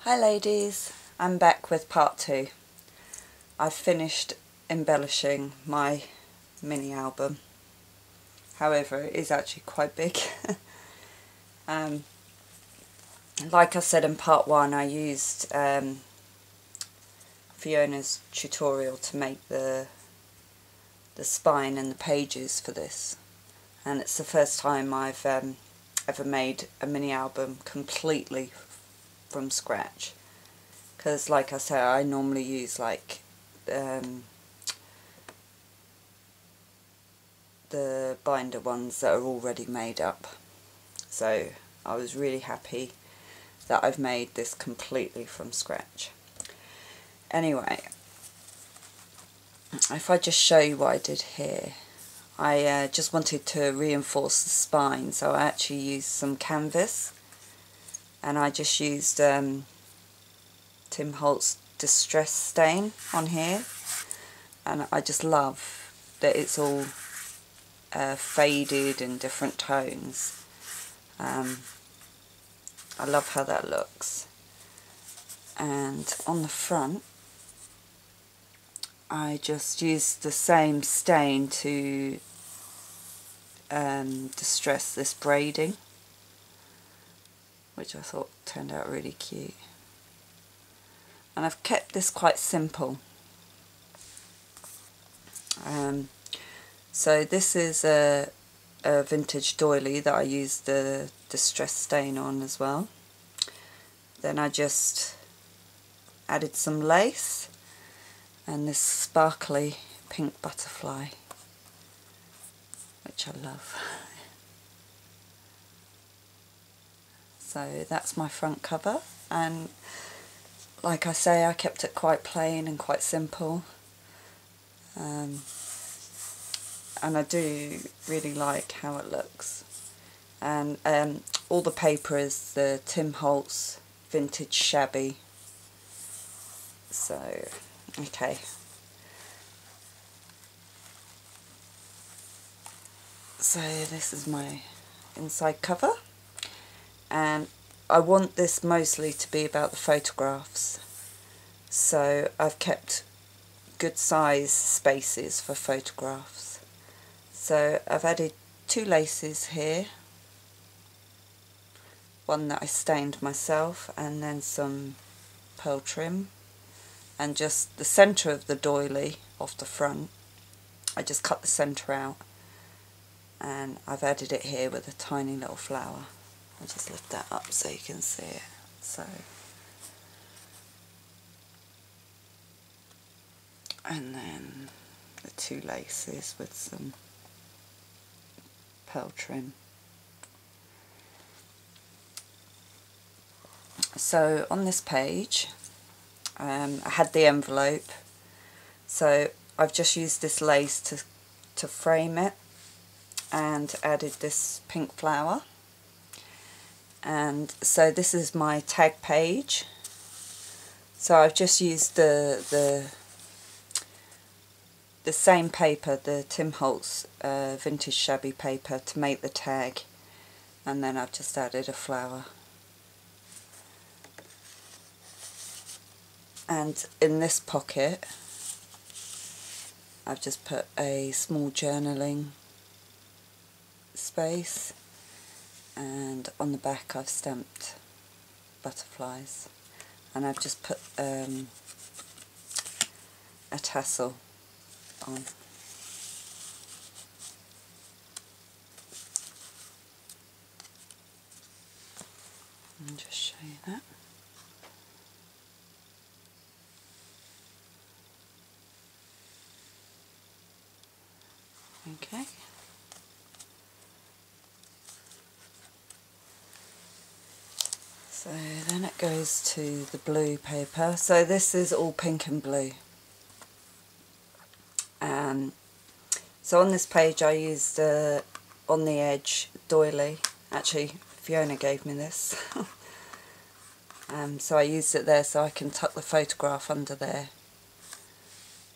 Hi ladies, I'm back with part 2. I've finished embellishing my mini album. However, it is actually quite big. Like I said in part 1, I used Fiona's tutorial to make the spine and the pages for this. And it's the first time I've ever made a mini album completely from scratch. Because like I say, I normally use like the binder ones that are already made up. So I was really happy that I've made this completely from scratch. Anyway, if I just show you what I did here, I just wanted to reinforce the spine, so I actually used some canvas, and I just used Tim Holtz Distress Stain on here, and I just love that it's all faded in different tones. I love how that looks. And on the front I just used the same stain to distress this braiding, which I thought turned out really cute. And I've kept this quite simple. So this is a vintage doily that I used the distress stain on as well. Then I just added some lace and this sparkly pink butterfly, which I love. So that's my front cover, and like I say, I kept it quite plain and quite simple, and I do really like how it looks. And all the paper is the Tim Holtz vintage shabby. So okay, so this is my inside cover, and I want this mostly to be about the photographs, so I've kept good size spaces for photographs. So I've added 2 laces here, one that I stained myself, and then some pearl trim, and just the centre of the doily off the front, I just cut the centre out, and I've added it here with a tiny little flower. I'll just lift that up so you can see it. So, and then the 2 laces with some pearl trim. So on this page, I had the envelope, so I've just used this lace to frame it, and added this pink flower. And so this is my tag page. So I've just used the same paper, the Tim Holtz vintage shabby paper, to make the tag, and then I've just added a flower. And in this pocket I've just put a small journaling space, and on the back I've stamped butterflies, and I've just put a tassel on. I'll just show you that. Okay. So then it goes to the blue paper. So this is all pink and blue. So on this page I used on the edge doily. Actually, Fiona gave me this. So I used it there so I can tuck the photograph under there.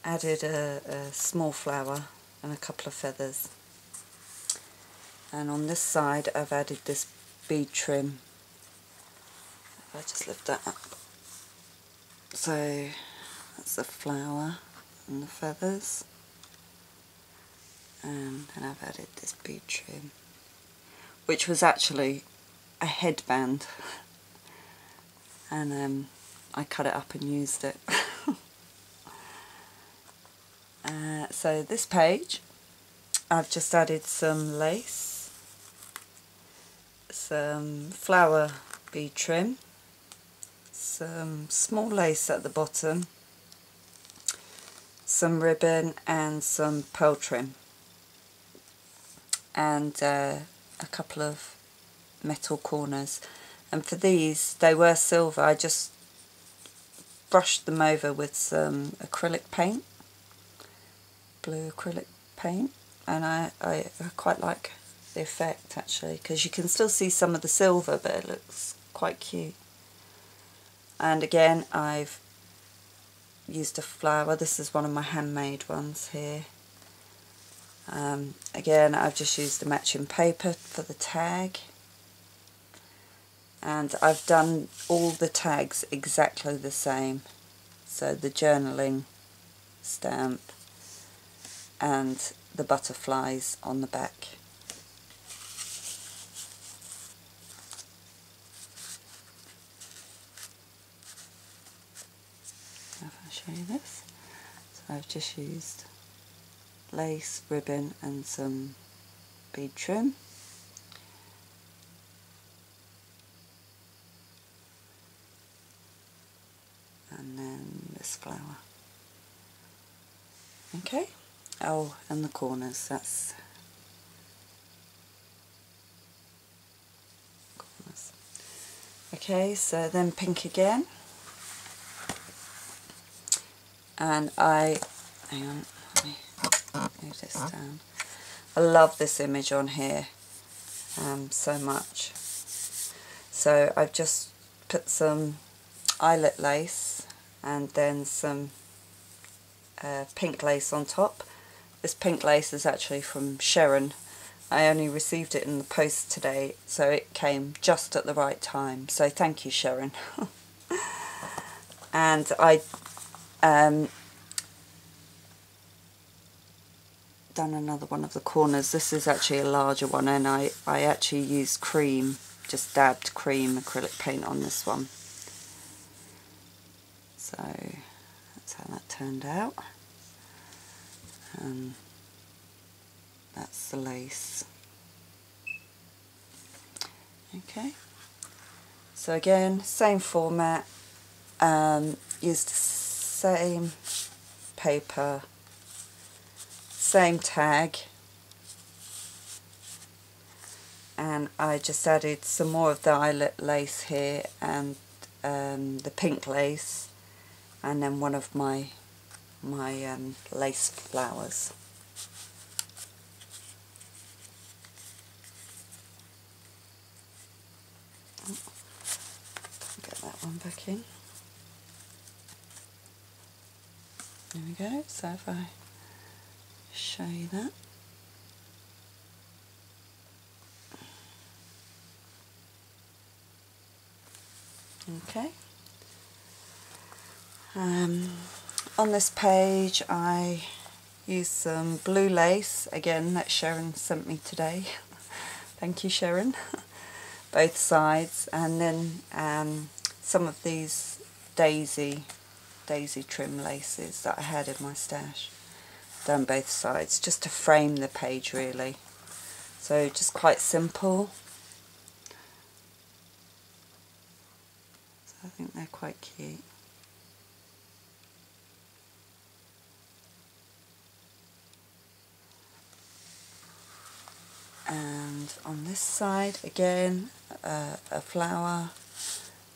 Added a small flower and a couple of feathers. And on this side I've added this bead trim. If I just lift that up, So that's the flower and the feathers, and then I've added this bead trim, which was actually a headband, and I cut it up and used it. So this page, I've just added some lace, some flower bead trim, some small lace at the bottom, some ribbon and some pearl trim, and a couple of metal corners. And for these, they were silver. I just brushed them over with some acrylic paint, blue acrylic paint, and I quite like the effect actually, because you can still see some of the silver, but it looks quite cute. And again, I've used a flower. This is one of my handmade ones here. Again, I've just used the matching paper for the tag, and I've done all the tags exactly the same. So the journaling stamp and the butterflies on the back. If I show you this, so I've just used lace, ribbon and some bead trim. And then this flower. Okay. Oh, and the corners, that's corners. Okay, so then pink again. And hang on, let me move this down. I love this image on here so much. So I've just put some eyelet lace and then some pink lace on top. This pink lace is actually from Sharon. I only received it in the post today, so it came just at the right time. So thank you, Sharon. And I done another one of the corners. This is actually a larger one, and I actually used cream, just dabbed cream acrylic paint on this one. So that's how that turned out. And that's the lace. Okay, so again, same format, used the same paper, same tag, and I just added some more of the eyelet lace here and the pink lace, and then one of my lace flowers. Get that one back in. There we go. So if I show you that. Okay. On this page I used some blue lace, again that Sharon sent me today. Thank you, Sharon. Both sides, and then some of these daisy trim laces that I had in my stash. Done both sides just to frame the page really. So just quite simple. So I think they're quite cute. And on this side again, a flower,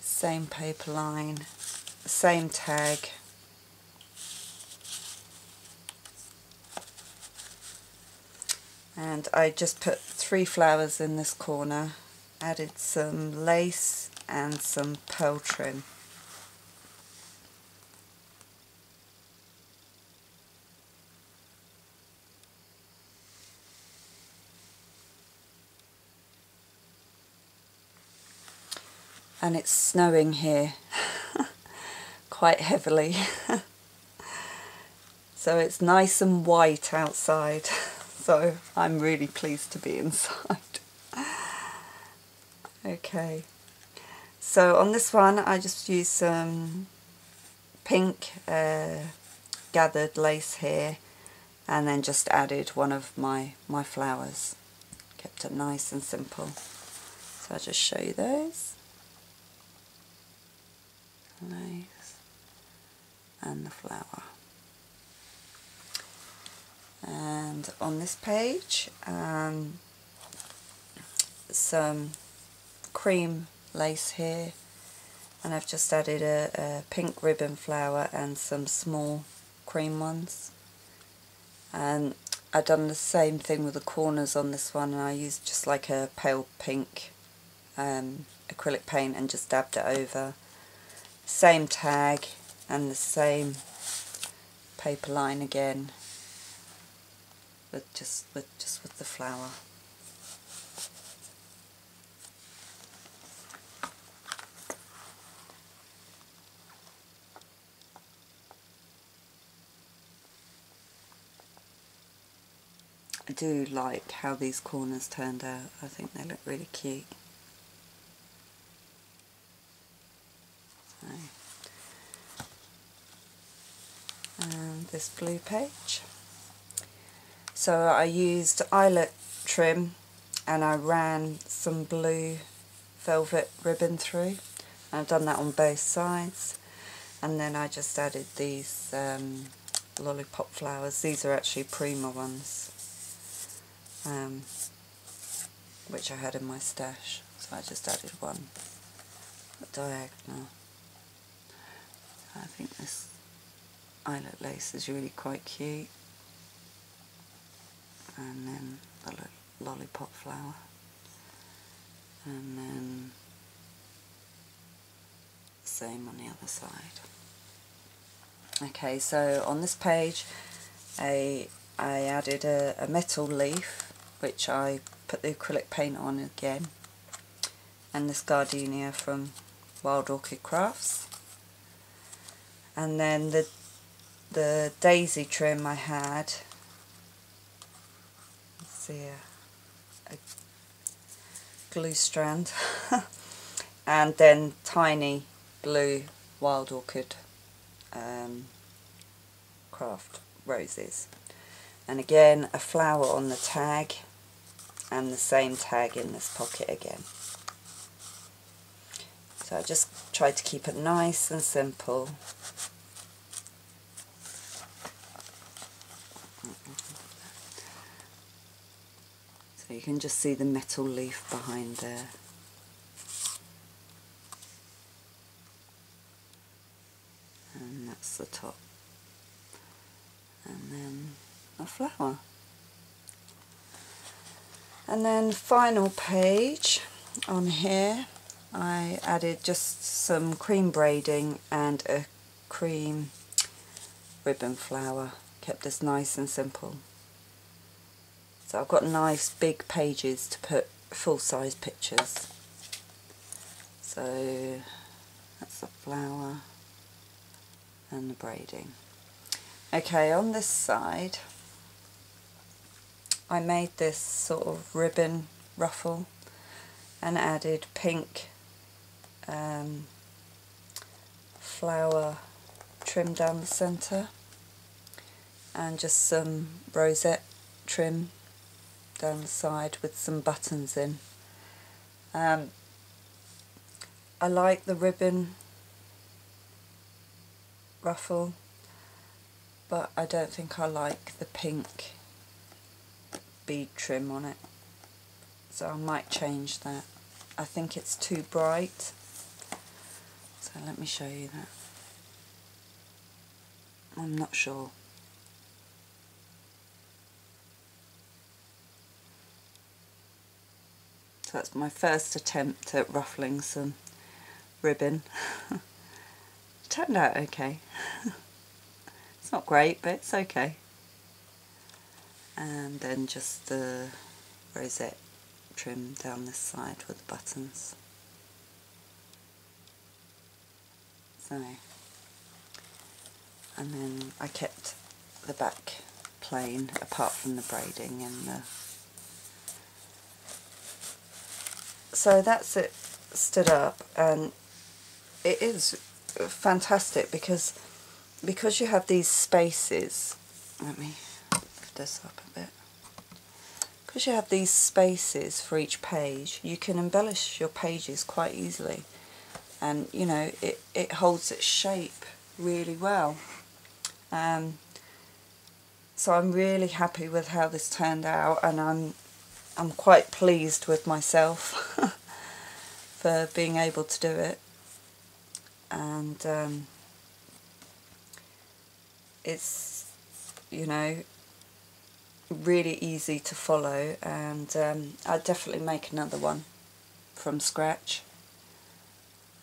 same paper line, same tag, and I just put 3 flowers in this corner, added some lace and some pearl trim. And it's snowing here. quite heavily. So it's nice and white outside, so I'm really pleased to be inside. Okay, so on this one I just used some pink gathered lace here, and then just added one of my flowers. Kept it nice and simple. So I'll just show you those. Lace and the flower. And on this page, some cream lace here, and I've just added a pink ribbon flower and some small cream ones. And I've done the same thing with the corners on this one, and I used just like a pale pink acrylic paint and just dabbed it over. Same tag and the same paper line again, with just with the flower. I do like how these corners turned out. I think they look really cute. And this blue page. So I used eyelet trim and I ran some blue velvet ribbon through. I've done that on both sides, and then I just added these lollipop flowers. These are actually Prima ones, which I had in my stash, so I just added one diagonal. I think this eyelet lace is really quite cute, and then the lollipop flower, and then the same on the other side. Okay, so on this page I added a metal leaf, which I put the acrylic paint on again, and this gardenia from Wild Orchid Crafts. And then the daisy trim I had, let's see, a glue strand, and then tiny blue Wild Orchid craft roses. And again, a flower on the tag, and the same tag in this pocket again. So I just tried to keep it nice and simple. So you can just see the metal leaf behind there. And that's the top. And then a flower. And then final page on here, I added just some cream braiding and a cream ribbon flower. Kept this nice and simple. So I've got nice big pages to put full-size pictures. So that's the flower and the braiding. Okay, on this side I made this sort of ribbon ruffle and added pink flower trim down the centre, and just some rosette trim down the side with some buttons in. I like the ribbon ruffle, but I don't think I like the pink bead trim on it, so I might change that. I think it's too bright, so let me show you that. I'm not sure. So that's my first attempt at ruffling some ribbon. Turned out okay. It's not great, but it's okay. And then just the rosette trim down this side with the buttons. So and then I kept the back plain apart from the braiding and the... So that's it stood up, and it is fantastic because you have these spaces. Let me lift this up a bit. Because you have these spaces for each page, you can embellish your pages quite easily, and you know it holds its shape really well. So I'm really happy with how this turned out, and I'm quite pleased with myself for being able to do it. And it's, you know, really easy to follow, and I'd definitely make another one from scratch.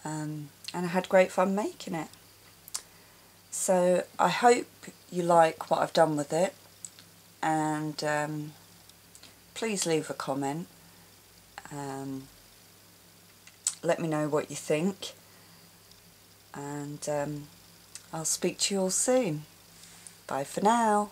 And I had great fun making it. So I hope you like what I've done with it, and please leave a comment. Let me know what you think, and I'll speak to you all soon. Bye for now.